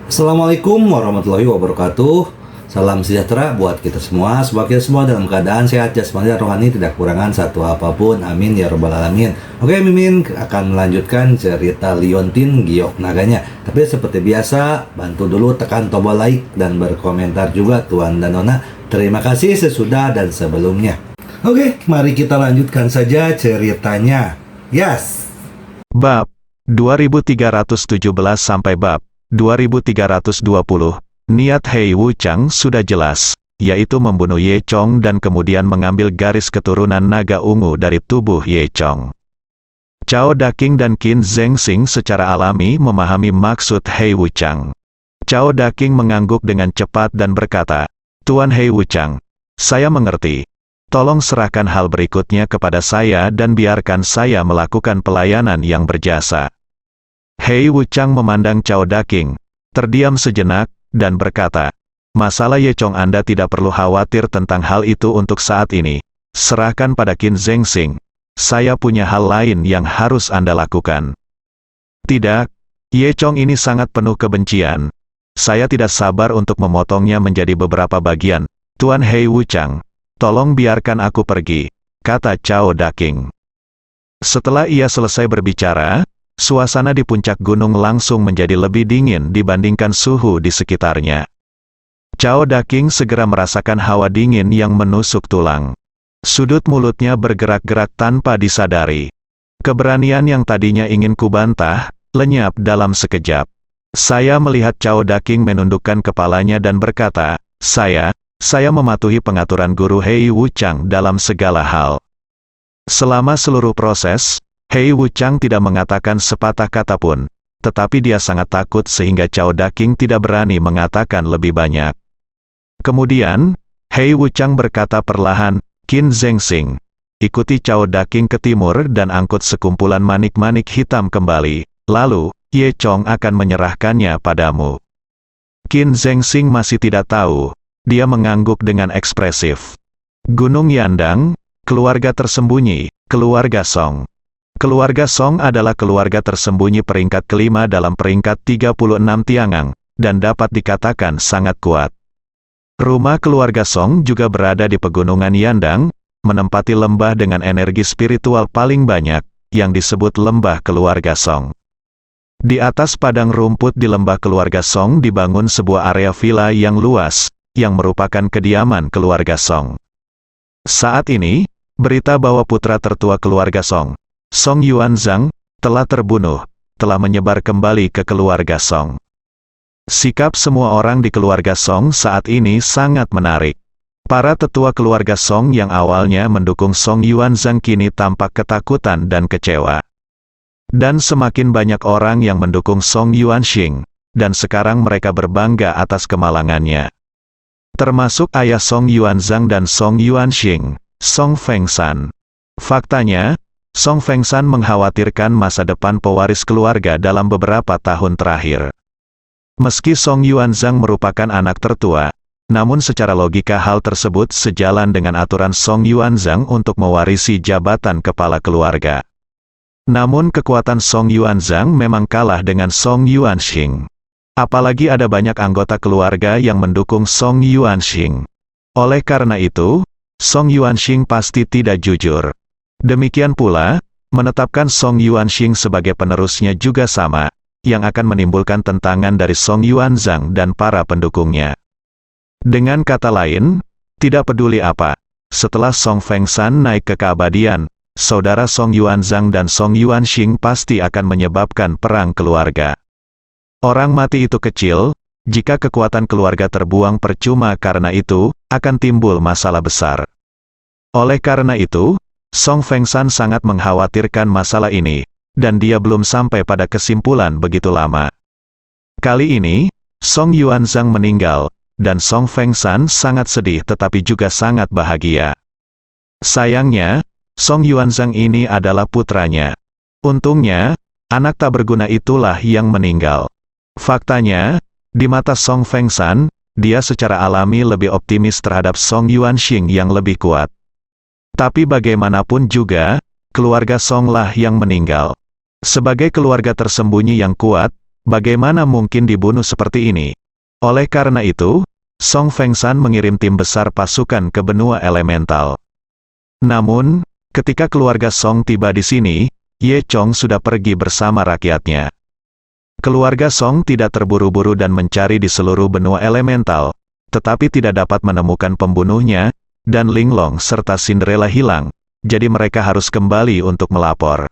Assalamualaikum warahmatullahi wabarakatuh. Salam sejahtera buat kita semua. Semoga kita semua dalam keadaan sehat jasmani dan rohani, tidak kekurangan satu apapun. Amin ya robbal alamin. Oke, Mimin akan melanjutkan cerita Liontin Giok Naganya. Tapi seperti biasa, bantu dulu tekan tombol like dan berkomentar juga Tuan dan Nona. Terima kasih sesudah dan sebelumnya. Oke, mari kita lanjutkan saja ceritanya. Yes. Bab 2317 sampai bab 2320. Niat Hei Wuchang sudah jelas, yaitu membunuh Ye Chong dan kemudian mengambil garis keturunan naga ungu dari tubuh Ye Chong. Cao Daking dan Qin Zhengxing secara alami memahami maksud Hei Wuchang. Cao Daking mengangguk dengan cepat dan berkata, "Tuan Hei Wuchang, saya mengerti. Tolong serahkan hal berikutnya kepada saya dan biarkan saya melakukan pelayanan yang berjasa." Hei Wuchang memandang Cao Daking, terdiam sejenak, dan berkata, "Masalah Ye Chong Anda tidak perlu khawatir tentang hal itu untuk saat ini. Serahkan pada Qin Zhengxing. Saya punya hal lain yang harus Anda lakukan." "Tidak, Ye Chong ini sangat penuh kebencian. Saya tidak sabar untuk memotongnya menjadi beberapa bagian. Tuan Hei Wuchang, tolong biarkan aku pergi," kata Cao Daking. Setelah ia selesai berbicara, suasana di puncak gunung langsung menjadi lebih dingin dibandingkan suhu di sekitarnya. Cao Daking segera merasakan hawa dingin yang menusuk tulang. Sudut mulutnya bergerak-gerak tanpa disadari. Keberanian yang tadinya ingin kubantah, lenyap dalam sekejap. Saya melihat Cao Daking menundukkan kepalanya dan berkata, saya mematuhi pengaturan Guru Hei Wuchang dalam segala hal." Selama seluruh proses, Hei Wuchang tidak mengatakan sepatah kata pun, tetapi dia sangat takut sehingga Cao Daking tidak berani mengatakan lebih banyak. Kemudian, Hei Wuchang berkata perlahan, "Qin Zhengxing, ikuti Cao Daking ke timur dan angkut sekumpulan manik-manik hitam kembali, lalu, Ye Chong akan menyerahkannya padamu." Qin Zhengxing masih tidak tahu, dia mengangguk dengan ekspresif. Gunung Yandang, keluarga tersembunyi, keluarga Song. Keluarga Song adalah keluarga tersembunyi peringkat kelima dalam peringkat 36 Tiangang, dan dapat dikatakan sangat kuat. Rumah keluarga Song juga berada di pegunungan Yandang, menempati lembah dengan energi spiritual paling banyak, yang disebut lembah keluarga Song. Di atas padang rumput di lembah keluarga Song dibangun sebuah area villa yang luas, yang merupakan kediaman keluarga Song. Saat ini, berita bahwa putra tertua keluarga Song, Song Yuanzhang, telah terbunuh, telah menyebar kembali ke keluarga Song. Sikap semua orang di keluarga Song saat ini sangat menarik. Para tetua keluarga Song yang awalnya mendukung Song Yuanzhang kini tampak ketakutan dan kecewa. Dan semakin banyak orang yang mendukung Song Yuanxing, dan sekarang mereka berbangga atas kemalangannya. Termasuk ayah Song Yuanzhang dan Song Yuanxing, Song Fengshan. Faktanya, Song Fengshan mengkhawatirkan masa depan pewaris keluarga dalam beberapa tahun terakhir. Meski Song Yuanzhang merupakan anak tertua, namun secara logika hal tersebut sejalan dengan aturan Song Yuanzhang untuk mewarisi jabatan kepala keluarga. Namun kekuatan Song Yuanzhang memang kalah dengan Song Yuanxing. Apalagi ada banyak anggota keluarga yang mendukung Song Yuanxing. Oleh karena itu, Song Yuanxing pasti tidak jujur. Demikian pula, menetapkan Song Yuanxing sebagai penerusnya juga sama, yang akan menimbulkan tentangan dari Song Yuanzhang dan para pendukungnya. Dengan kata lain, tidak peduli apa, setelah Song Fengshan naik ke keabadian, saudara Song Yuanzhang dan Song Yuanxing pasti akan menyebabkan perang keluarga. Orang mati itu kecil, jika kekuatan keluarga terbuang percuma karena itu, akan timbul masalah besar. Oleh karena itu, Song Fengshan sangat mengkhawatirkan masalah ini, dan dia belum sampai pada kesimpulan begitu lama. Kali ini, Song Yuanzhang meninggal, dan Song Fengshan sangat sedih tetapi juga sangat bahagia. Sayangnya, Song Yuanzhang ini adalah putranya. Untungnya, anak tak berguna itulah yang meninggal. Faktanya, di mata Song Fengshan, dia secara alami lebih optimis terhadap Song Yuanxing yang lebih kuat. Tapi bagaimanapun juga, keluarga Song lah yang meninggal. Sebagai keluarga tersembunyi yang kuat, bagaimana mungkin dibunuh seperti ini? Oleh karena itu, Song Fengshan mengirim tim besar pasukan ke benua elemental. Namun, ketika keluarga Song tiba di sini, Ye Chong sudah pergi bersama rakyatnya. Keluarga Song tidak terburu-buru dan mencari di seluruh benua elemental, tetapi tidak dapat menemukan pembunuhnya, dan Linglong serta Cinderella hilang, jadi mereka harus kembali untuk melapor.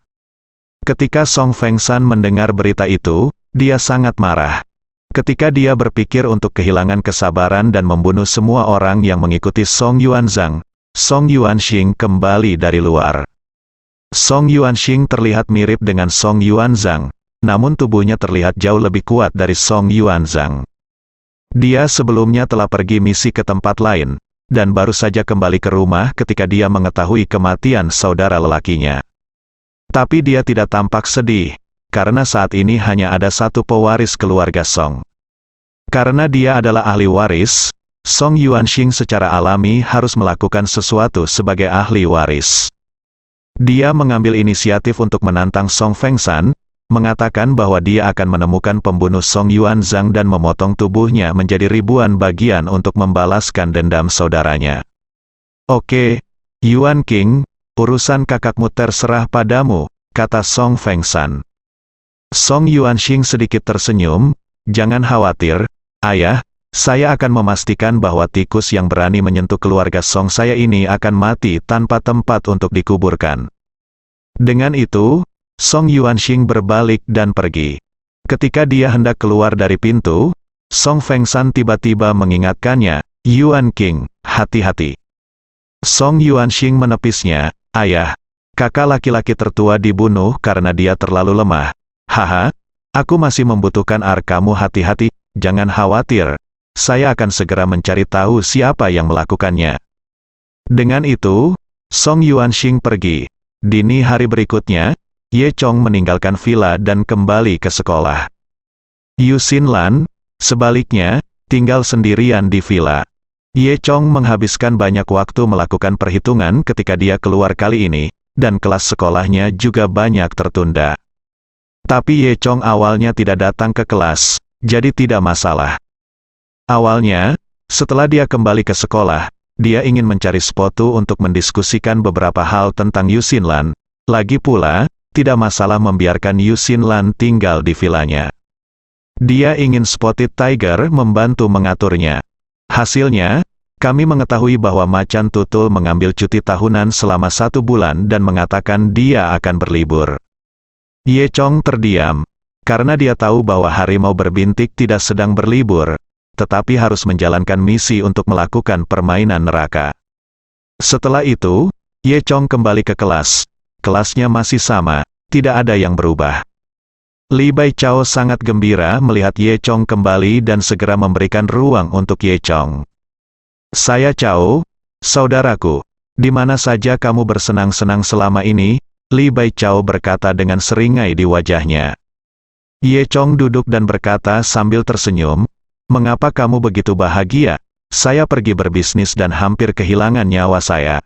Ketika Song Fengshan mendengar berita itu, dia sangat marah. Ketika dia berpikir untuk kehilangan kesabaran dan membunuh semua orang yang mengikuti Song Yuanzhang, Song Yuanxing kembali dari luar. Song Yuanxing terlihat mirip dengan Song Yuanzhang, namun tubuhnya terlihat jauh lebih kuat dari Song Yuanzhang. Dia sebelumnya telah pergi misi ke tempat lain, dan baru saja kembali ke rumah ketika dia mengetahui kematian saudara lelakinya. Tapi dia tidak tampak sedih, karena saat ini hanya ada satu pewaris keluarga Song. Karena dia adalah ahli waris, Song Yuanxing secara alami harus melakukan sesuatu sebagai ahli waris. Dia mengambil inisiatif untuk menantang Song Fengshan, mengatakan bahwa dia akan menemukan pembunuh Song Yuanzhang dan memotong tubuhnya menjadi ribuan bagian untuk membalaskan dendam saudaranya. Oke, Yuan King, urusan kakakmu terserah padamu, kata Song Fengshan. Song Yuanxing sedikit tersenyum, jangan khawatir, ayah, saya akan memastikan bahwa tikus yang berani menyentuh keluarga Song saya ini akan mati tanpa tempat untuk dikuburkan. Dengan itu, Song Yuanxing berbalik dan pergi. Ketika dia hendak keluar dari pintu, Song Fengshan tiba-tiba mengingatkannya, Yuan King, hati-hati. Song Yuanxing menepisnya, ayah, kakak laki-laki tertua dibunuh karena dia terlalu lemah. Haha, aku masih membutuhkan kamu hati-hati, jangan khawatir. Saya akan segera mencari tahu siapa yang melakukannya. Dengan itu, Song Yuanxing pergi. Dini hari berikutnya, Ye Chong meninggalkan villa dan kembali ke sekolah. Yu Xinlan, sebaliknya, tinggal sendirian di villa. Ye Chong menghabiskan banyak waktu melakukan perhitungan ketika dia keluar kali ini, dan kelas sekolahnya juga banyak tertunda. Tapi Ye Chong awalnya tidak datang ke kelas, jadi tidak masalah. Awalnya, setelah dia kembali ke sekolah, dia ingin mencari sepatu untuk mendiskusikan beberapa hal tentang Yu Xinlan. Lagi pula, tidak masalah membiarkan Yu Xinlan tinggal di villanya. Dia ingin Spotted Tiger membantu mengaturnya. Hasilnya, kami mengetahui bahwa Macan Tutul mengambil cuti tahunan selama 1 bulan dan mengatakan dia akan berlibur. Ye Chong terdiam, karena dia tahu bahwa harimau berbintik tidak sedang berlibur, tetapi harus menjalankan misi untuk melakukan permainan neraka. Setelah itu, Ye Chong kembali ke kelas. Kelasnya masih sama, tidak ada yang berubah. Li Bai Chao sangat gembira melihat Ye Chong kembali dan segera memberikan ruang untuk Ye Chong. Saya Chao, saudaraku, di mana saja kamu bersenang-senang selama ini? Li Bai Chao berkata dengan seringai di wajahnya. Ye Chong duduk dan berkata sambil tersenyum, mengapa kamu begitu bahagia? Saya pergi berbisnis dan hampir kehilangan nyawa saya.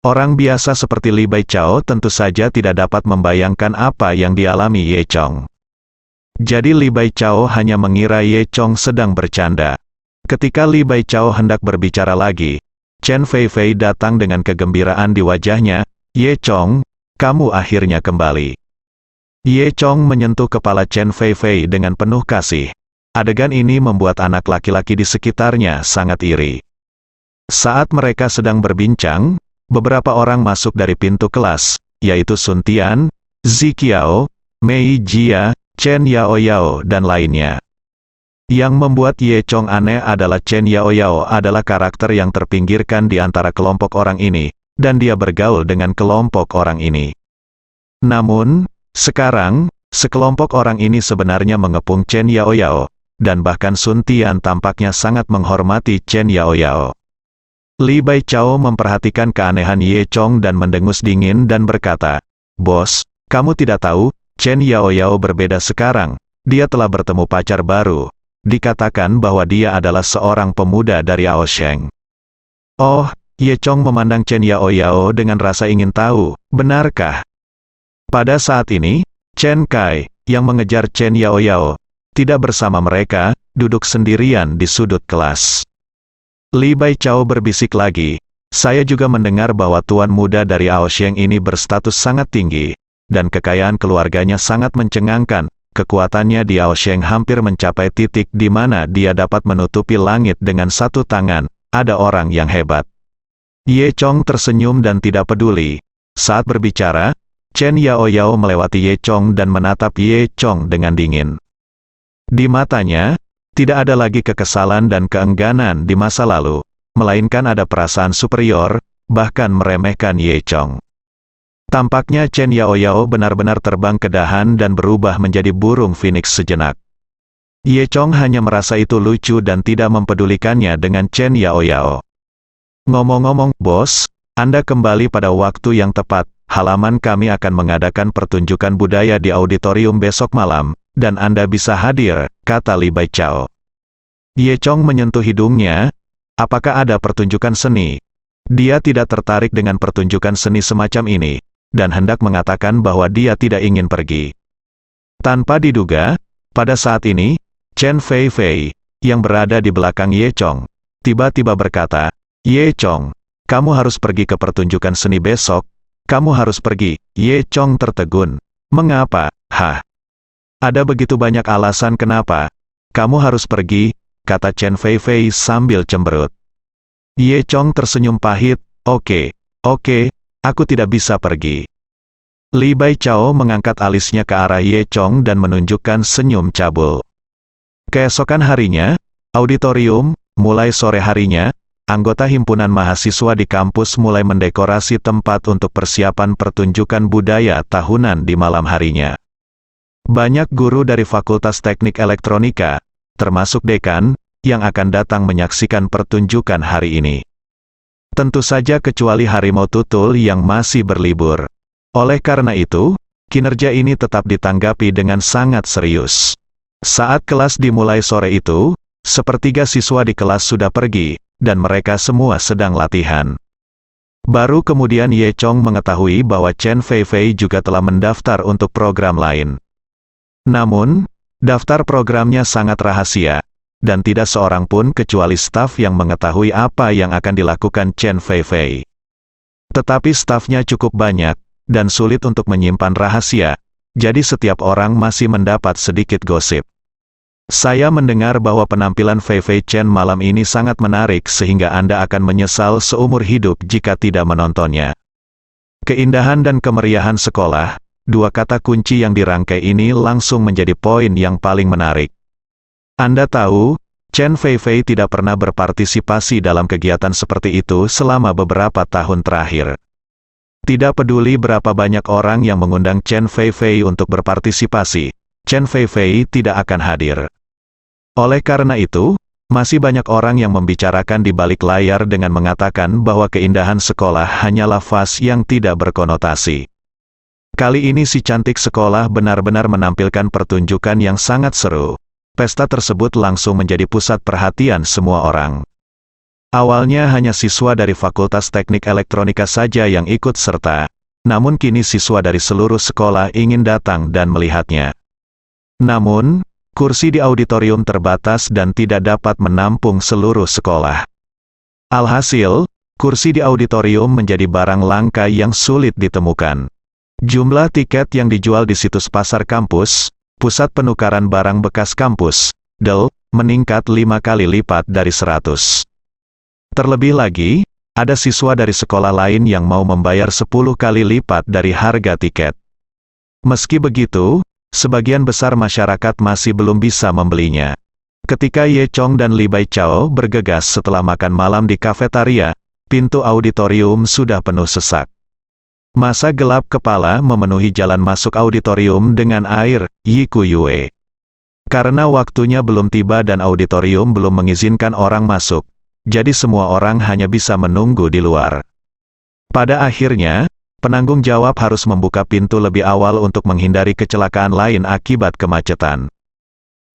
Orang biasa seperti Li Bai Chao tentu saja tidak dapat membayangkan apa yang dialami Ye Chong. Jadi Li Bai Chao hanya mengira Ye Chong sedang bercanda. Ketika Li Bai Chao hendak berbicara lagi, Chen Feifei datang dengan kegembiraan di wajahnya, Ye Chong, kamu akhirnya kembali. Ye Chong menyentuh kepala Chen Feifei dengan penuh kasih. Adegan ini membuat anak laki-laki di sekitarnya sangat iri. Saat mereka sedang berbincang, beberapa orang masuk dari pintu kelas, yaitu Sun Tian, Zi Qiao, Mei Jia, Chen Yaoyao dan lainnya. Yang membuat Ye Chong aneh adalah Chen Yaoyao adalah karakter yang terpinggirkan di antara kelompok orang ini, dan dia bergaul dengan kelompok orang ini. Namun, sekarang, sekelompok orang ini sebenarnya mengepung Chen Yaoyao, dan bahkan Sun Tian tampaknya sangat menghormati Chen Yaoyao. Li Bai Chao memperhatikan keanehan Ye Chong dan mendengus dingin dan berkata, "Bos, kamu tidak tahu, Chen Yaoyao berbeda sekarang, dia telah bertemu pacar baru. Dikatakan bahwa dia adalah seorang pemuda dari Aosheng." Oh, Ye Chong memandang Chen Yaoyao dengan rasa ingin tahu, benarkah? Pada saat ini, Chen Kai, yang mengejar Chen Yaoyao, tidak bersama mereka, duduk sendirian di sudut kelas. Li Baichao berbisik lagi, saya juga mendengar bahwa tuan muda dari Aosheng ini berstatus sangat tinggi, dan kekayaan keluarganya sangat mencengangkan. Kekuatannya di Aosheng hampir mencapai titik di mana dia dapat menutupi langit dengan satu tangan. Ada orang yang hebat. Ye Chong tersenyum dan tidak peduli. Saat berbicara, Chen Yaoyao melewati Ye Chong dan menatap Ye Chong dengan dingin. Di matanya, tidak ada lagi kekesalan dan keengganan di masa lalu, melainkan ada perasaan superior, bahkan meremehkan Ye Chong. Tampaknya Chen Yaoyao benar-benar terbang ke dahan dan berubah menjadi burung phoenix sejenak. Ye Chong hanya merasa itu lucu dan tidak mempedulikannya dengan Chen Yaoyao. Ngomong-ngomong, bos, Anda kembali pada waktu yang tepat. Halaman kami akan mengadakan pertunjukan budaya di auditorium besok malam, dan Anda bisa hadir, kata Li Baichao. Ye Chong menyentuh hidungnya. Apakah ada pertunjukan seni? Dia tidak tertarik dengan pertunjukan seni semacam ini, dan hendak mengatakan bahwa dia tidak ingin pergi. Tanpa diduga, pada saat ini, Chen Fei Fei, yang berada di belakang Ye Chong, tiba-tiba berkata, Ye Chong, kamu harus pergi ke pertunjukan seni besok, kamu harus pergi. Ye Chong tertegun. Mengapa? Hah? Ada begitu banyak alasan kenapa. Kamu harus pergi, kata Chen Fei Fei sambil cemberut. Ye Chong tersenyum pahit, oke, aku tidak bisa pergi. Li Baichao mengangkat alisnya ke arah Ye Chong dan menunjukkan senyum cabul. Keesokan harinya, auditorium, mulai sore harinya, anggota himpunan mahasiswa di kampus mulai mendekorasi tempat untuk persiapan pertunjukan budaya tahunan di malam harinya. Banyak guru dari Fakultas Teknik Elektronika, termasuk dekan, yang akan datang menyaksikan pertunjukan hari ini. Tentu saja kecuali harimau tutul yang masih berlibur. Oleh karena itu, kinerja ini tetap ditanggapi dengan sangat serius. Saat kelas dimulai sore itu, sepertiga siswa di kelas sudah pergi, dan mereka semua sedang latihan. Baru kemudian Ye Chong mengetahui bahwa Chen Fei Fei juga telah mendaftar untuk program lain. Namun, daftar programnya sangat rahasia, dan tidak seorang pun kecuali staf yang mengetahui apa yang akan dilakukan Chen Fei Fei. Tetapi stafnya cukup banyak, dan sulit untuk menyimpan rahasia, jadi setiap orang masih mendapat sedikit gosip. Saya mendengar bahwa penampilan Fei Fei Chen malam ini sangat menarik sehingga Anda akan menyesal seumur hidup jika tidak menontonnya. Keindahan dan kemeriahan sekolah, dua kata kunci yang dirangkai ini langsung menjadi poin yang paling menarik. Anda tahu, Chen Fei Fei tidak pernah berpartisipasi dalam kegiatan seperti itu selama beberapa tahun terakhir. Tidak peduli berapa banyak orang yang mengundang Chen Fei Fei untuk berpartisipasi, Chen Fei Fei tidak akan hadir. Oleh karena itu, masih banyak orang yang membicarakan di balik layar dengan mengatakan bahwa keindahan sekolah hanyalah fase yang tidak berkonotasi. Kali ini si cantik sekolah benar-benar menampilkan pertunjukan yang sangat seru. Pesta tersebut langsung menjadi pusat perhatian semua orang. Awalnya hanya siswa dari Fakultas Teknik Elektronika saja yang ikut serta, namun kini siswa dari seluruh sekolah ingin datang dan melihatnya. Namun, kursi di auditorium terbatas dan tidak dapat menampung seluruh sekolah. Alhasil, kursi di auditorium menjadi barang langka yang sulit ditemukan. Jumlah tiket yang dijual di situs pasar kampus, pusat penukaran barang bekas kampus, DEL, meningkat 5 kali lipat dari 100. Terlebih lagi, ada siswa dari sekolah lain yang mau membayar 10 kali lipat dari harga tiket. Meski begitu, sebagian besar masyarakat masih belum bisa membelinya. Ketika Ye Chong dan Li Baichao bergegas setelah makan malam di kafetaria, pintu auditorium sudah penuh sesak. Masa gelap kepala memenuhi jalan masuk auditorium dengan air, Yiku Yue. Karena waktunya belum tiba dan auditorium belum mengizinkan orang masuk, jadi semua orang hanya bisa menunggu di luar. Pada akhirnya, penanggung jawab harus membuka pintu lebih awal untuk menghindari kecelakaan lain akibat kemacetan.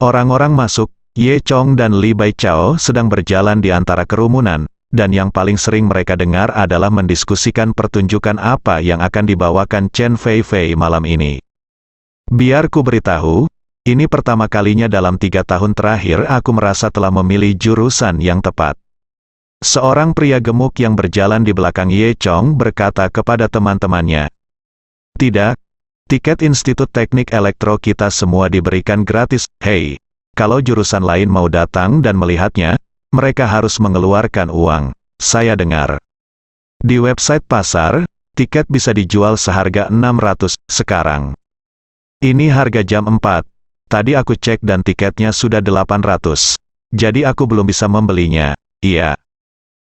Orang-orang masuk, Ye Chong dan Li Baichao sedang berjalan di antara kerumunan, dan yang paling sering mereka dengar adalah mendiskusikan pertunjukan apa yang akan dibawakan Chen Fei Fei malam ini. Biar ku beritahu, Ini pertama kalinya dalam 3 tahun terakhir aku merasa telah memilih jurusan yang tepat. Seorang pria gemuk yang berjalan di belakang Ye Chong berkata kepada teman-temannya, "Tidak, tiket Institut Teknik Elektro kita semua diberikan gratis. Hei, kalau jurusan lain mau datang dan melihatnya, mereka harus mengeluarkan uang. Saya dengar di website pasar, tiket bisa dijual seharga 600 sekarang. Ini harga jam 4. Tadi aku cek dan tiketnya sudah 800. Jadi aku belum bisa membelinya." "Iya.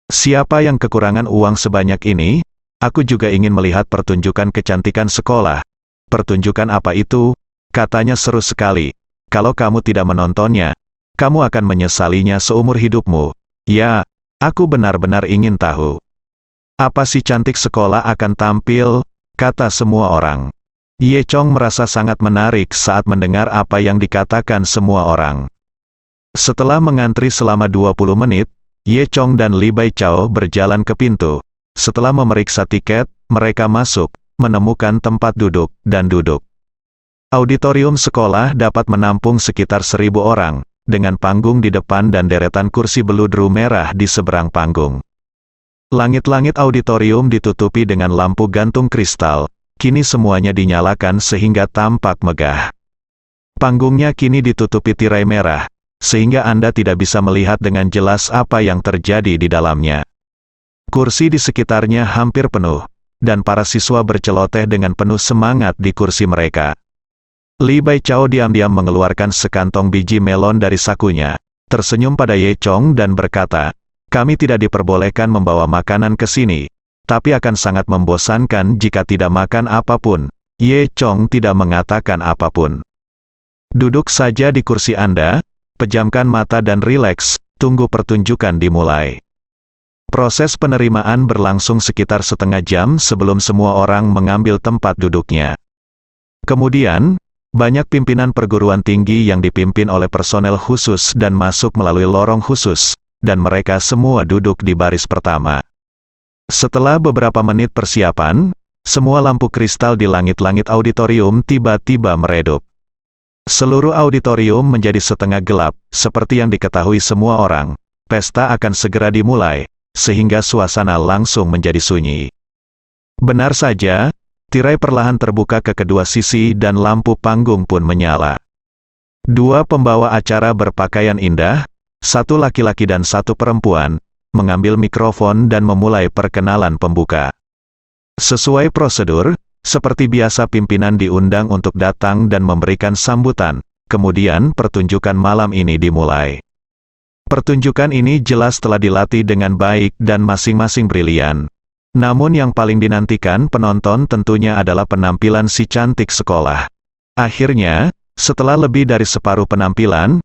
Siapa yang kekurangan uang sebanyak ini? Aku juga ingin melihat pertunjukan kecantikan sekolah." "Pertunjukan apa itu?" Katanya seru sekali. "Kalau kamu tidak menontonnya, kamu akan menyesalinya seumur hidupmu." "Ya, aku benar-benar ingin tahu. Apa si cantik sekolah akan tampil?" kata semua orang. Ye Chong merasa sangat menarik saat mendengar apa yang dikatakan semua orang. Setelah mengantri selama 20 menit, Ye Chong dan Li Bai Chao berjalan ke pintu. Setelah memeriksa tiket, mereka masuk, menemukan tempat duduk, dan duduk. Auditorium sekolah dapat menampung sekitar 1.000 orang, dengan panggung di depan dan deretan kursi beludru merah di seberang panggung. Langit-langit auditorium ditutupi dengan lampu gantung kristal, kini semuanya dinyalakan sehingga tampak megah. Panggungnya kini ditutupi tirai merah, sehingga Anda tidak bisa melihat dengan jelas apa yang terjadi di dalamnya. Kursi di sekitarnya hampir penuh, dan para siswa berceloteh dengan penuh semangat di kursi mereka. Li Bai Chao diam-diam mengeluarkan sekantong biji melon dari sakunya, tersenyum pada Ye Chong dan berkata, "Kami tidak diperbolehkan membawa makanan ke sini, tapi akan sangat membosankan jika tidak makan apapun." Ye Chong tidak mengatakan apapun. "Duduk saja di kursi Anda, pejamkan mata dan rileks, tunggu pertunjukan dimulai." Proses penerimaan berlangsung sekitar setengah jam sebelum semua orang mengambil tempat duduknya. Kemudian, banyak pimpinan perguruan tinggi yang dipimpin oleh personel khusus dan masuk melalui lorong khusus, dan mereka semua duduk di baris pertama. Setelah beberapa menit persiapan, semua lampu kristal di langit-langit auditorium tiba-tiba meredup. Seluruh auditorium menjadi setengah gelap, seperti yang diketahui semua orang. Pesta akan segera dimulai, sehingga suasana langsung menjadi sunyi. Benar saja, tirai perlahan terbuka ke kedua sisi dan lampu panggung pun menyala. 2 pembawa acara berpakaian indah, 1 laki-laki dan 1 perempuan, mengambil mikrofon dan memulai perkenalan pembuka. Sesuai prosedur, seperti biasa pimpinan diundang untuk datang dan memberikan sambutan, kemudian pertunjukan malam ini dimulai. Pertunjukan ini jelas telah dilatih dengan baik dan masing-masing brilian. Namun yang paling dinantikan penonton tentunya adalah penampilan si cantik sekolah. Akhirnya, setelah lebih dari separuh penampilan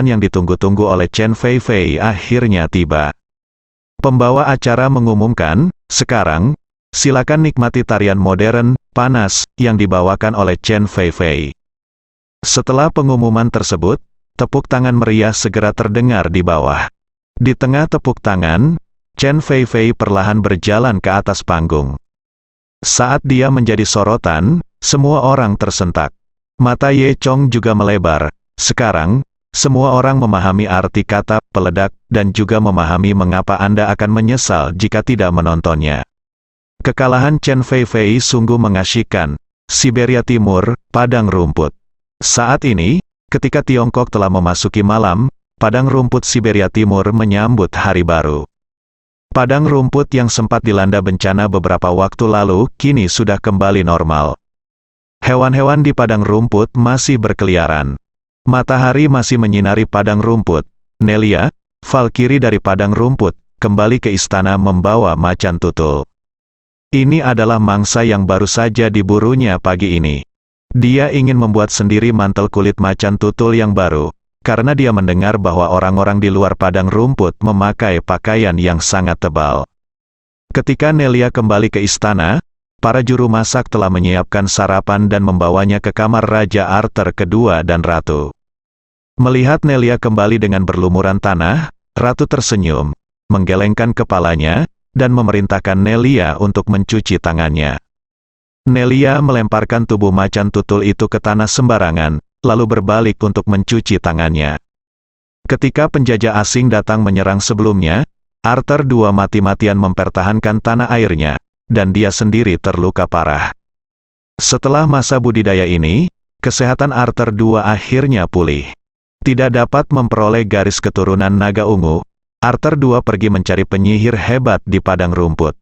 yang ditunggu-tunggu oleh Chen Feifei akhirnya tiba. Pembawa acara mengumumkan, "Sekarang, silakan nikmati tarian modern, panas, yang dibawakan oleh Chen Feifei." Setelah pengumuman tersebut, tepuk tangan meriah segera terdengar di bawah. Di tengah tepuk tangan, Chen Feifei perlahan berjalan ke atas panggung. Saat dia menjadi sorotan, semua orang tersentak. Mata Ye Chong juga melebar. Sekarang, semua orang memahami arti kata peledak dan juga memahami mengapa Anda akan menyesal jika tidak menontonnya. Kekalahan Chen Feifei sungguh mengasyikkan. Siberia Timur, padang rumput. Saat ini, ketika Tiongkok telah memasuki malam, padang rumput Siberia Timur menyambut hari baru. Padang rumput yang sempat dilanda bencana beberapa waktu lalu, kini sudah kembali normal. Hewan-hewan di padang rumput masih berkeliaran. Matahari masih menyinari padang rumput. Nelia, Valkyrie dari padang rumput, kembali ke istana membawa macan tutul. Ini adalah mangsa yang baru saja diburunya pagi ini. Dia ingin membuat sendiri mantel kulit macan tutul yang baru, karena dia mendengar bahwa orang-orang di luar padang rumput memakai pakaian yang sangat tebal. Ketika Nelia kembali ke istana, para juru masak telah menyiapkan sarapan dan membawanya ke kamar Raja Arthur kedua dan Ratu. Melihat Nelia kembali dengan berlumuran tanah, Ratu tersenyum, menggelengkan kepalanya, dan memerintahkan Nelia untuk mencuci tangannya. Nelia melemparkan tubuh macan tutul itu ke tanah sembarangan, lalu berbalik untuk mencuci tangannya. Ketika penjajah asing datang menyerang sebelumnya, Arthur II mati-matian mempertahankan tanah airnya, dan dia sendiri terluka parah. Setelah masa budidaya ini, kesehatan Arthur II akhirnya pulih. Tidak dapat memperoleh garis keturunan naga ungu, Arthur II pergi mencari penyihir hebat di padang rumput.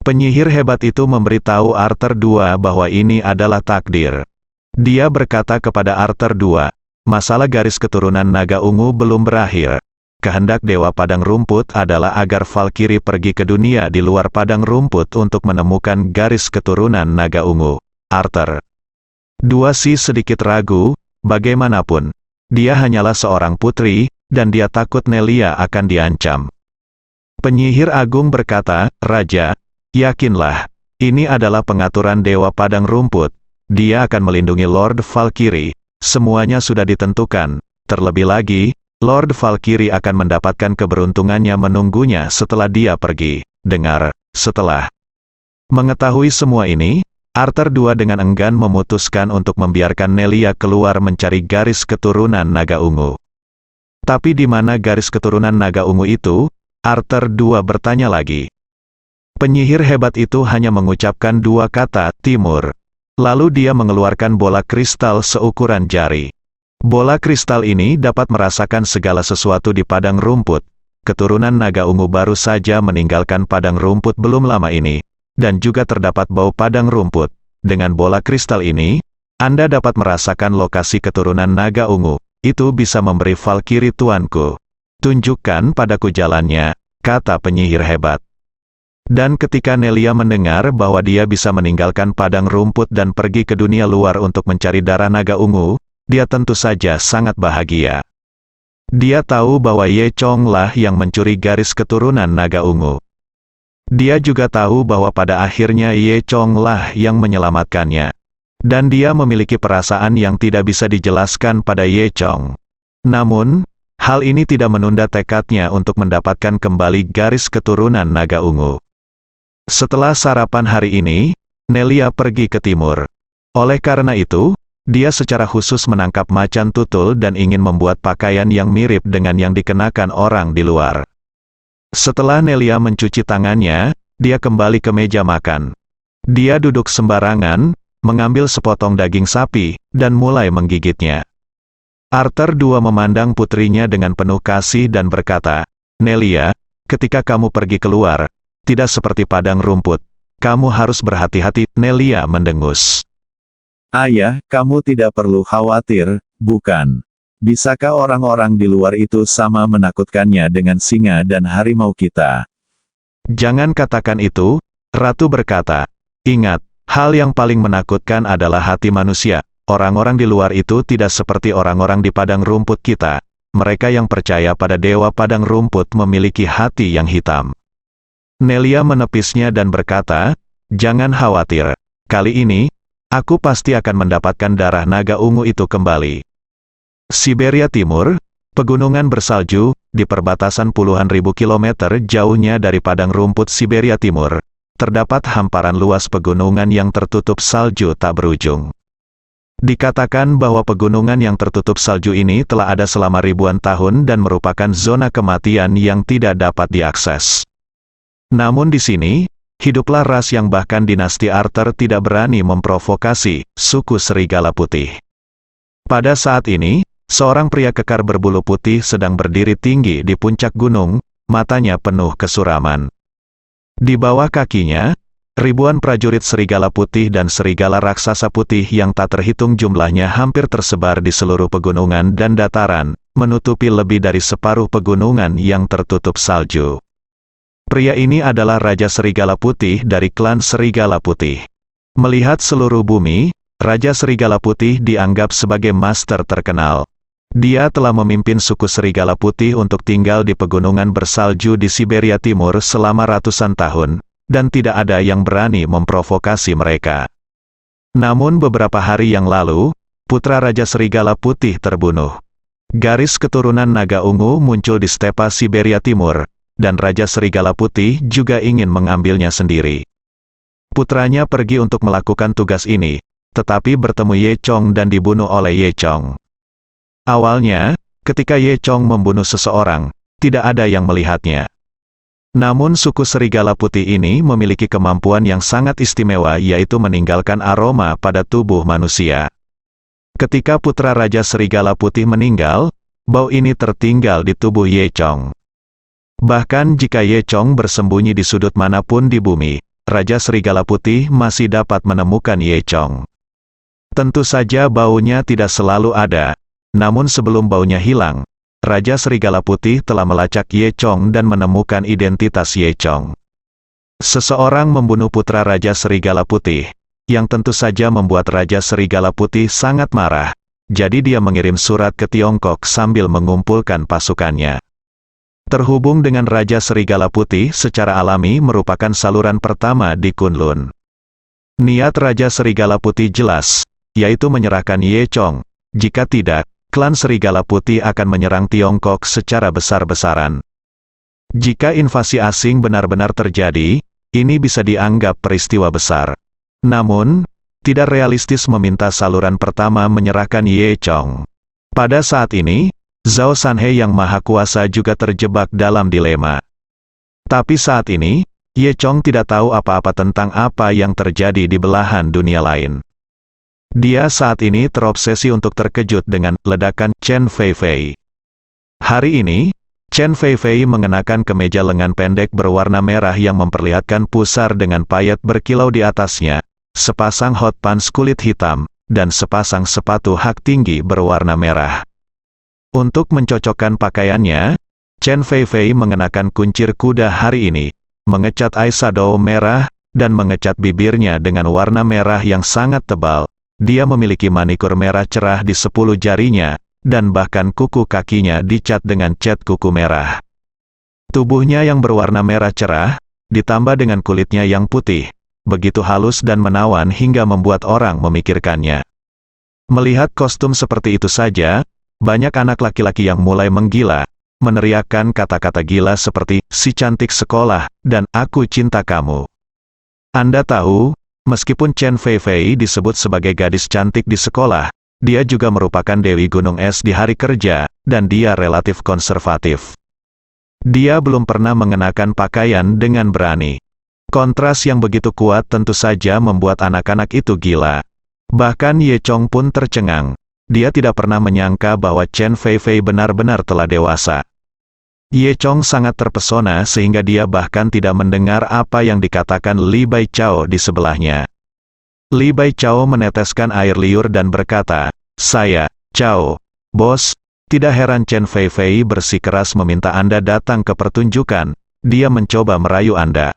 Penyihir hebat itu memberitahu Arthur II bahwa ini adalah takdir. Dia berkata kepada Arthur II, masalah garis keturunan naga ungu belum berakhir. Kehendak Dewa Padang Rumput adalah agar Valkyrie pergi ke dunia di luar padang rumput untuk menemukan garis keturunan naga ungu. Arthur II sedikit ragu, bagaimanapun, dia hanyalah seorang putri, dan dia takut Nelia akan diancam. Penyihir agung berkata, Raja, yakinlah, ini adalah pengaturan Dewa Padang Rumput. Dia akan melindungi Lord Valkyrie. Semuanya sudah ditentukan. Terlebih lagi, Lord Valkyrie akan mendapatkan keberuntungannya menunggunya setelah dia pergi. Dengar, setelah mengetahui semua ini, Arthur II dengan enggan memutuskan untuk membiarkan Nelia keluar mencari garis keturunan naga ungu. Tapi di mana garis keturunan naga ungu itu? Arthur II bertanya lagi. Penyihir hebat itu hanya mengucapkan dua kata, timur. Lalu dia mengeluarkan bola kristal seukuran jari. Bola kristal ini dapat merasakan segala sesuatu di padang rumput. Keturunan naga ungu baru saja meninggalkan padang rumput belum lama ini, dan juga terdapat bau padang rumput. Dengan bola kristal ini, Anda dapat merasakan lokasi keturunan naga ungu. Itu bisa memberi Valkyrie tuanku. Tunjukkan padaku jalannya, kata penyihir hebat. Dan ketika Nelia mendengar bahwa dia bisa meninggalkan padang rumput dan pergi ke dunia luar untuk mencari darah naga ungu, dia tentu saja sangat bahagia. Dia tahu bahwa Ye Chong lah yang mencuri garis keturunan naga ungu. Dia juga tahu bahwa pada akhirnya Ye Chong lah yang menyelamatkannya. Dan dia memiliki perasaan yang tidak bisa dijelaskan pada Ye Chong. Namun, hal ini tidak menunda tekadnya untuk mendapatkan kembali garis keturunan naga ungu. Setelah sarapan hari ini, Nelia pergi ke timur. Oleh karena itu, dia secara khusus menangkap macan tutul dan ingin membuat pakaian yang mirip dengan yang dikenakan orang di luar. Setelah Nelia mencuci tangannya, dia kembali ke meja makan. Dia duduk sembarangan, mengambil sepotong daging sapi, dan mulai menggigitnya. Arthur II memandang putrinya dengan penuh kasih dan berkata, Nelia, ketika kamu pergi keluar, tidak seperti padang rumput. Kamu harus berhati-hati, Nelia mendengus. Ayah, kamu tidak perlu khawatir, bukan? Bisakah orang-orang di luar itu sama menakutkannya dengan singa dan harimau kita? Jangan katakan itu, Ratu berkata. Ingat, hal yang paling menakutkan adalah hati manusia. Orang-orang di luar itu tidak seperti orang-orang di padang rumput kita. Mereka yang percaya pada Dewa Padang Rumput memiliki hati yang hitam. Nelia menepisnya dan berkata, jangan khawatir. Kali ini, aku pasti akan mendapatkan darah naga ungu itu kembali. Siberia Timur, pegunungan bersalju, di perbatasan puluhan ribu kilometer jauhnya dari padang rumput Siberia Timur, terdapat hamparan luas pegunungan yang tertutup salju tak berujung. Dikatakan bahwa pegunungan yang tertutup salju ini telah ada selama ribuan tahun dan merupakan zona kematian yang tidak dapat diakses. Namun di sini, hiduplah ras yang bahkan dinasti Arthur tidak berani memprovokasi, suku serigala putih. Pada saat ini, seorang pria kekar berbulu putih sedang berdiri tinggi di puncak gunung, matanya penuh kesuraman. Di bawah kakinya, ribuan prajurit serigala putih dan serigala raksasa putih yang tak terhitung jumlahnya hampir tersebar di seluruh pegunungan dan dataran, menutupi lebih dari separuh pegunungan yang tertutup salju. Pria ini adalah Raja Serigala Putih dari klan Serigala Putih. Melihat seluruh bumi, Raja Serigala Putih dianggap sebagai master terkenal. Dia telah memimpin suku Serigala Putih untuk tinggal di pegunungan bersalju di Siberia Timur selama ratusan tahun, dan tidak ada yang berani memprovokasi mereka. Namun beberapa hari yang lalu, putra Raja Serigala Putih terbunuh. Garis keturunan naga ungu muncul di stepa Siberia Timur, dan Raja Serigala Putih juga ingin mengambilnya sendiri. Putranya pergi untuk melakukan tugas ini, tetapi bertemu Ye Chong dan dibunuh oleh Ye Chong. Awalnya, ketika Ye Chong membunuh seseorang, tidak ada yang melihatnya. Namun suku serigala putih ini memiliki kemampuan yang sangat istimewa, yaitu meninggalkan aroma pada tubuh manusia. Ketika putra Raja Serigala Putih meninggal, bau ini tertinggal di tubuh Ye Chong. Bahkan jika Ye Chong bersembunyi di sudut manapun di bumi, Raja Serigala Putih masih dapat menemukan Ye Chong. Tentu saja baunya tidak selalu ada, namun sebelum baunya hilang, Raja Serigala Putih telah melacak Ye Chong dan menemukan identitas Ye Chong. Seseorang membunuh putra Raja Serigala Putih, yang tentu saja membuat Raja Serigala Putih sangat marah, jadi dia mengirim surat ke Tiongkok sambil mengumpulkan pasukannya. Terhubung dengan Raja Serigala Putih secara alami merupakan saluran pertama di Kunlun. Niat Raja Serigala Putih jelas, yaitu menyerahkan Ye Chong. Jika tidak, klan Serigala Putih akan menyerang Tiongkok secara besar-besaran. Jika invasi asing benar-benar terjadi, ini bisa dianggap peristiwa besar. Namun, tidak realistis meminta saluran pertama menyerahkan Ye Chong. Pada saat ini, Zhao Sanhe yang maha kuasa juga terjebak dalam dilema. Tapi saat ini, Ye Chong tidak tahu apa-apa tentang apa yang terjadi di belahan dunia lain. Dia saat ini terobsesi untuk terkejut dengan ledakan Chen Feifei. Hari ini, Chen Feifei mengenakan kemeja lengan pendek berwarna merah yang memperlihatkan pusar dengan payet berkilau di atasnya, sepasang hot pants kulit hitam, dan sepasang sepatu hak tinggi berwarna merah. Untuk mencocokkan pakaiannya, Chen Feifei mengenakan kuncir kuda hari ini, mengecat eyeshadow merah, dan mengecat bibirnya dengan warna merah yang sangat tebal. Dia memiliki manikur merah cerah di 10 jarinya, dan bahkan kuku kakinya dicat dengan cat kuku merah. Tubuhnya yang berwarna merah cerah, ditambah dengan kulitnya yang putih, begitu halus dan menawan hingga membuat orang memikirkannya. Melihat kostum seperti itu saja, banyak anak laki-laki yang mulai menggila, meneriakkan kata-kata gila seperti, "Si cantik sekolah," dan "Aku cinta kamu." Anda tahu, meskipun Chen Feifei disebut sebagai gadis cantik di sekolah, dia juga merupakan Dewi Gunung Es di hari kerja, dan dia relatif konservatif. Dia belum pernah mengenakan pakaian dengan berani. Kontras yang begitu kuat tentu saja membuat anak-anak itu gila. Bahkan Ye Chong pun tercengang. Dia tidak pernah menyangka bahwa Chen Feifei benar-benar telah dewasa. Ye Chong sangat terpesona sehingga dia bahkan tidak mendengar apa yang dikatakan Li Baichao di sebelahnya. Li Baichao meneteskan air liur dan berkata, "Saya, Chao, bos, tidak heran Chen Feifei bersikeras meminta Anda datang ke pertunjukan, dia mencoba merayu Anda."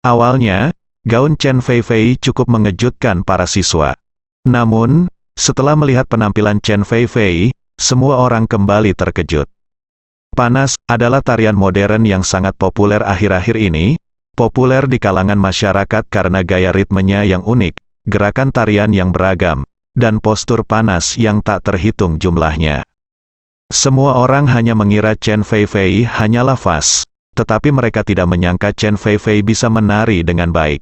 Awalnya, gaun Chen Feifei cukup mengejutkan para siswa. Namun, setelah melihat penampilan Chen Feifei, semua orang kembali terkejut. Panas adalah tarian modern yang sangat populer akhir-akhir ini, populer di kalangan masyarakat karena gaya ritmenya yang unik, gerakan tarian yang beragam, dan postur panas yang tak terhitung jumlahnya. Semua orang hanya mengira Chen Feifei hanyalah fas, tetapi mereka tidak menyangka Chen Feifei bisa menari dengan baik.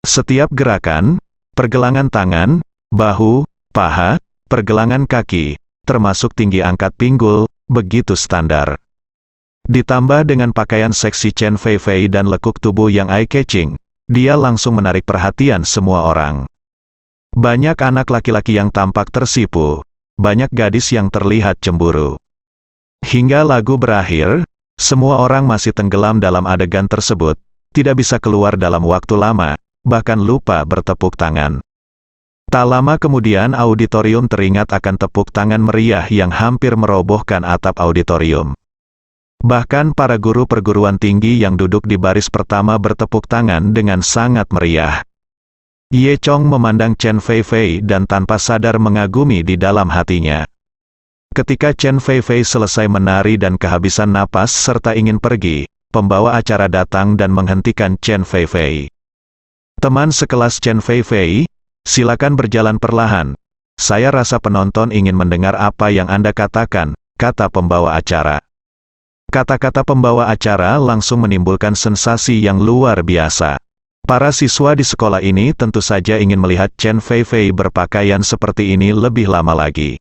Setiap gerakan, pergelangan tangan, bahu, paha, pergelangan kaki, termasuk tinggi angkat pinggul, begitu standar. Ditambah dengan pakaian seksi Chen Feifei dan lekuk tubuh yang eye-catching, dia langsung menarik perhatian semua orang. Banyak anak laki-laki yang tampak tersipu, banyak gadis yang terlihat cemburu. Hingga lagu berakhir, semua orang masih tenggelam dalam adegan tersebut, tidak bisa keluar dalam waktu lama, bahkan lupa bertepuk tangan. Tak lama kemudian auditorium teringat akan tepuk tangan meriah yang hampir merobohkan atap auditorium. Bahkan para guru perguruan tinggi yang duduk di baris pertama bertepuk tangan dengan sangat meriah. Ye Chong memandang Chen Feifei dan tanpa sadar mengagumi di dalam hatinya. Ketika Chen Feifei selesai menari dan kehabisan napas serta ingin pergi, pembawa acara datang dan menghentikan Chen Feifei. "Teman sekelas Chen Feifei, silakan berjalan perlahan. Saya rasa penonton ingin mendengar apa yang Anda katakan," kata pembawa acara. Kata-kata pembawa acara langsung menimbulkan sensasi yang luar biasa. Para siswa di sekolah ini tentu saja ingin melihat Chen Feifei berpakaian seperti ini lebih lama lagi.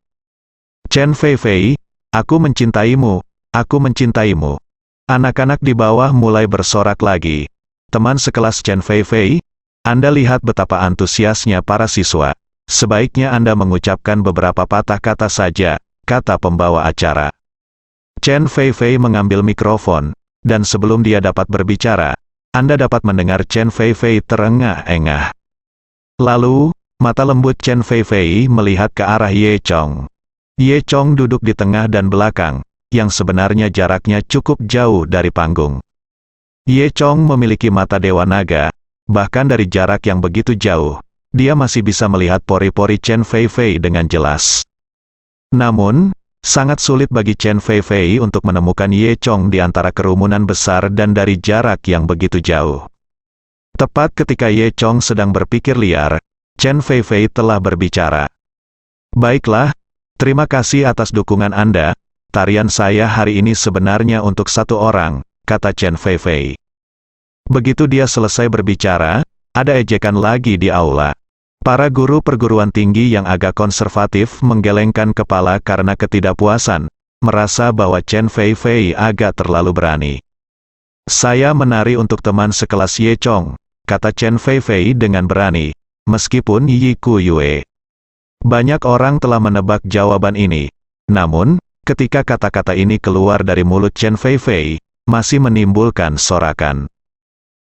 Chen Feifei, aku mencintaimu, aku mencintaimu. Anak-anak di bawah mulai bersorak lagi. Teman sekelas Chen Feifei, Anda lihat betapa antusiasnya para siswa. Sebaiknya Anda mengucapkan beberapa patah kata saja, kata pembawa acara. Chen Feifei mengambil mikrofon, dan sebelum dia dapat berbicara, Anda dapat mendengar Chen Feifei terengah-engah. Lalu, mata lembut Chen Feifei melihat ke arah Ye Chong. Ye Chong duduk di tengah dan belakang, yang sebenarnya jaraknya cukup jauh dari panggung. Ye Chong memiliki mata dewa naga, bahkan dari jarak yang begitu jauh, dia masih bisa melihat pori-pori Chen Feifei dengan jelas. Namun, sangat sulit bagi Chen Feifei untuk menemukan Ye Chong di antara kerumunan besar dan dari jarak yang begitu jauh. Tepat ketika Ye Chong sedang berpikir liar, Chen Feifei telah berbicara. Baiklah, terima kasih atas dukungan Anda. Tarian saya hari ini sebenarnya untuk satu orang, kata Chen Feifei. Begitu dia selesai berbicara, ada ejekan lagi di aula. Para guru perguruan tinggi yang agak konservatif menggelengkan kepala karena ketidakpuasan, merasa bahwa Chen Feifei agak terlalu berani. Saya menari untuk teman sekelas Ye Chong, kata Chen Feifei dengan berani, meskipun Yi Ku Yue. Banyak orang telah menebak jawaban ini, namun, ketika kata-kata ini keluar dari mulut Chen Feifei, masih menimbulkan sorakan.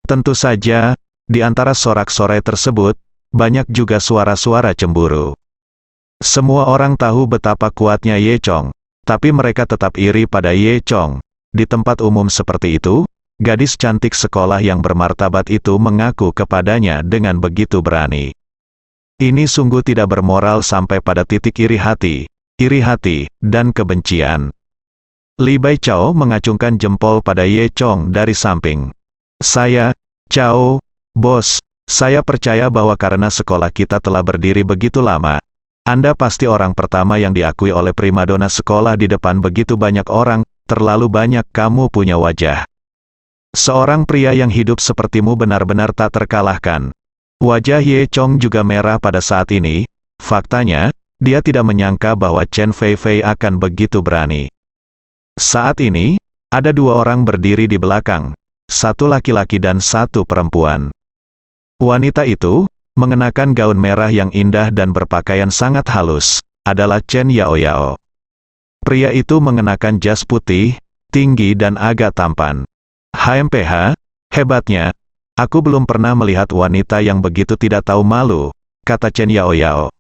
Tentu saja, di antara sorak-sorai tersebut, banyak juga suara-suara cemburu. Semua orang tahu betapa kuatnya Ye Chong, tapi mereka tetap iri pada Ye Chong. Di tempat umum seperti itu, gadis cantik sekolah yang bermartabat itu mengaku kepadanya dengan begitu berani. Ini sungguh tidak bermoral sampai pada titik iri hati, dan kebencian. Li Bai Chao mengacungkan jempol pada Ye Chong dari samping. Saya, Chao, bos, saya percaya bahwa karena sekolah kita telah berdiri begitu lama, Anda pasti orang pertama yang diakui oleh primadona sekolah di depan begitu banyak orang, terlalu banyak kamu punya wajah. Seorang pria yang hidup sepertimu benar-benar tak terkalahkan. Wajah Ye Chong juga merah pada saat ini. Faktanya, dia tidak menyangka bahwa Chen Feifei akan begitu berani. Saat ini, ada dua orang berdiri di belakang, satu laki-laki dan satu perempuan. Wanita itu, mengenakan gaun merah yang indah dan berpakaian sangat halus, adalah Chen Yaoyao. Pria itu mengenakan jas putih, tinggi dan agak tampan. HMPH, hebatnya, aku belum pernah melihat wanita yang begitu tidak tahu malu, kata Chen Yaoyao.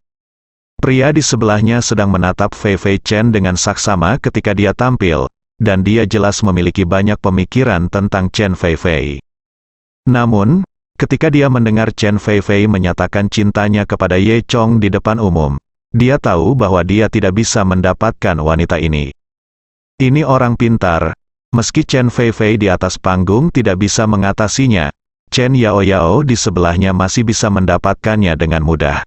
Pria di sebelahnya sedang menatap Feifei Chen dengan saksama ketika dia tampil, dan dia jelas memiliki banyak pemikiran tentang Chen Feifei. Namun, ketika dia mendengar Chen Feifei menyatakan cintanya kepada Ye Chong di depan umum, dia tahu bahwa dia tidak bisa mendapatkan wanita ini. Ini orang pintar. Meski Chen Feifei di atas panggung tidak bisa mengatasinya, Chen Yaoyao di sebelahnya masih bisa mendapatkannya dengan mudah.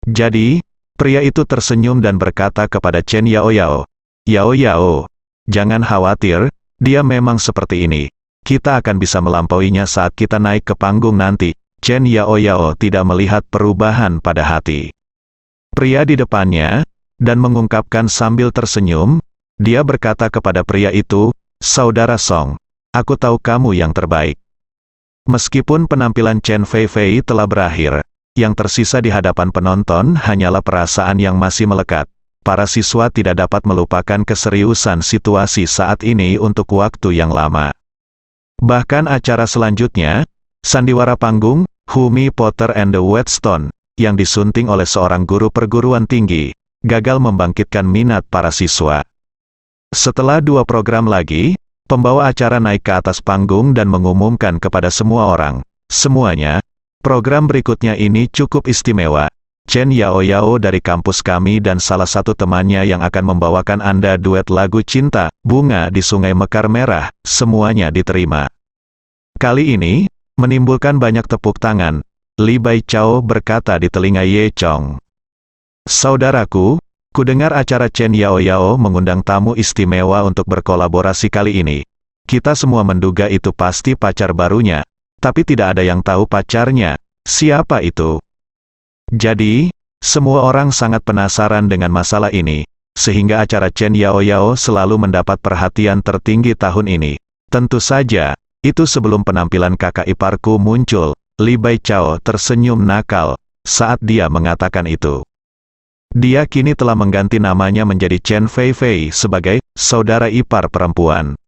Jadi, pria itu tersenyum dan berkata kepada Chen Yaoyao, "Yaoyao, jangan khawatir, dia memang seperti ini. Kita akan bisa melampauinya saat kita naik ke panggung nanti." Chen Yaoyao tidak melihat perubahan pada hati pria di depannya, dan mengungkapkan sambil tersenyum, dia berkata kepada pria itu, "Saudara Song, aku tahu kamu yang terbaik." Meskipun penampilan Chen Feifei telah berakhir, yang tersisa di hadapan penonton hanyalah perasaan yang masih melekat. Para siswa tidak dapat melupakan keseriusan situasi saat ini untuk waktu yang lama. Bahkan acara selanjutnya, sandiwara panggung, Humi Potter and the Whetstone, yang disunting oleh seorang guru perguruan tinggi, gagal membangkitkan minat para siswa. Setelah dua program lagi, pembawa acara naik ke atas panggung dan mengumumkan kepada semua orang, semuanya, program berikutnya ini cukup istimewa. Chen Yaoyao dari kampus kami dan salah satu temannya yang akan membawakan Anda duet lagu cinta, Bunga di Sungai Mekar Merah, semuanya diterima. Kali ini, menimbulkan banyak tepuk tangan. Li Bai Chao berkata di telinga Ye Chong. "Saudaraku, kudengar acara Chen Yaoyao mengundang tamu istimewa untuk berkolaborasi kali ini. Kita semua menduga itu pasti pacar barunya. tapi tidak ada yang tahu pacarnya. Siapa itu? Jadi, semua orang sangat penasaran dengan masalah ini, sehingga acara Chen Yao Yao selalu mendapat perhatian tertinggi tahun ini. Tentu saja, itu sebelum penampilan kakak iparku muncul. Li Baichao tersenyum nakal saat dia mengatakan itu. Dia kini telah mengganti namanya menjadi Chen Fei Fei sebagai saudara ipar perempuan.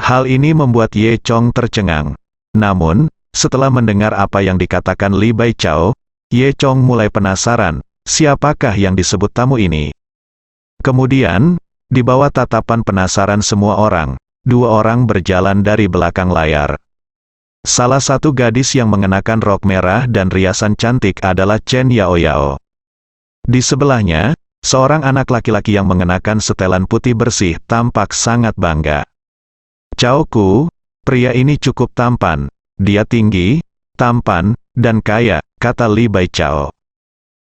Hal ini membuat Ye Chong tercengang. Namun, setelah mendengar apa yang dikatakan Li Baichao, Ye Chong mulai penasaran, siapakah yang disebut tamu ini? Kemudian, di bawah tatapan penasaran semua orang, dua orang berjalan dari belakang layar. Salah satu gadis yang mengenakan rok merah dan riasan cantik adalah Chen Yao Yao. Di sebelahnya, seorang anak laki-laki yang mengenakan setelan putih bersih tampak sangat bangga. Chao Ku, pria ini cukup tampan. Dia tinggi, tampan, dan kaya, kata Li Baichao.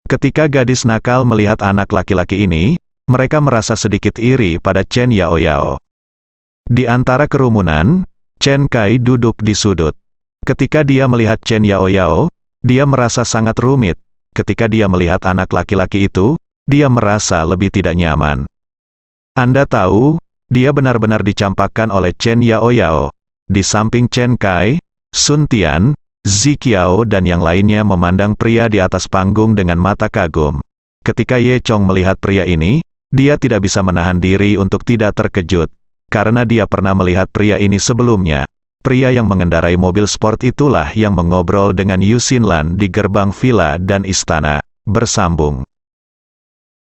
Ketika gadis nakal melihat anak laki-laki ini, mereka merasa sedikit iri pada Chen Yao Yao. Di antara kerumunan, Chen Kai duduk di sudut. Ketika dia melihat Chen Yao Yao, dia merasa sangat rumit. Ketika dia melihat anak laki-laki itu, dia merasa lebih tidak nyaman. Anda tahu, dia benar-benar dicampakkan oleh Chen Yao Yao. Di samping Chen Kai, Sun Tian, Ziqiao dan yang lainnya memandang pria di atas panggung dengan mata kagum. Ketika Ye Chong melihat pria ini, dia tidak bisa menahan diri untuk tidak terkejut, karena dia pernah melihat pria ini sebelumnya. Pria yang mengendarai mobil sport itulah yang mengobrol dengan Yu Xinlan di gerbang villa dan istana. Bersambung.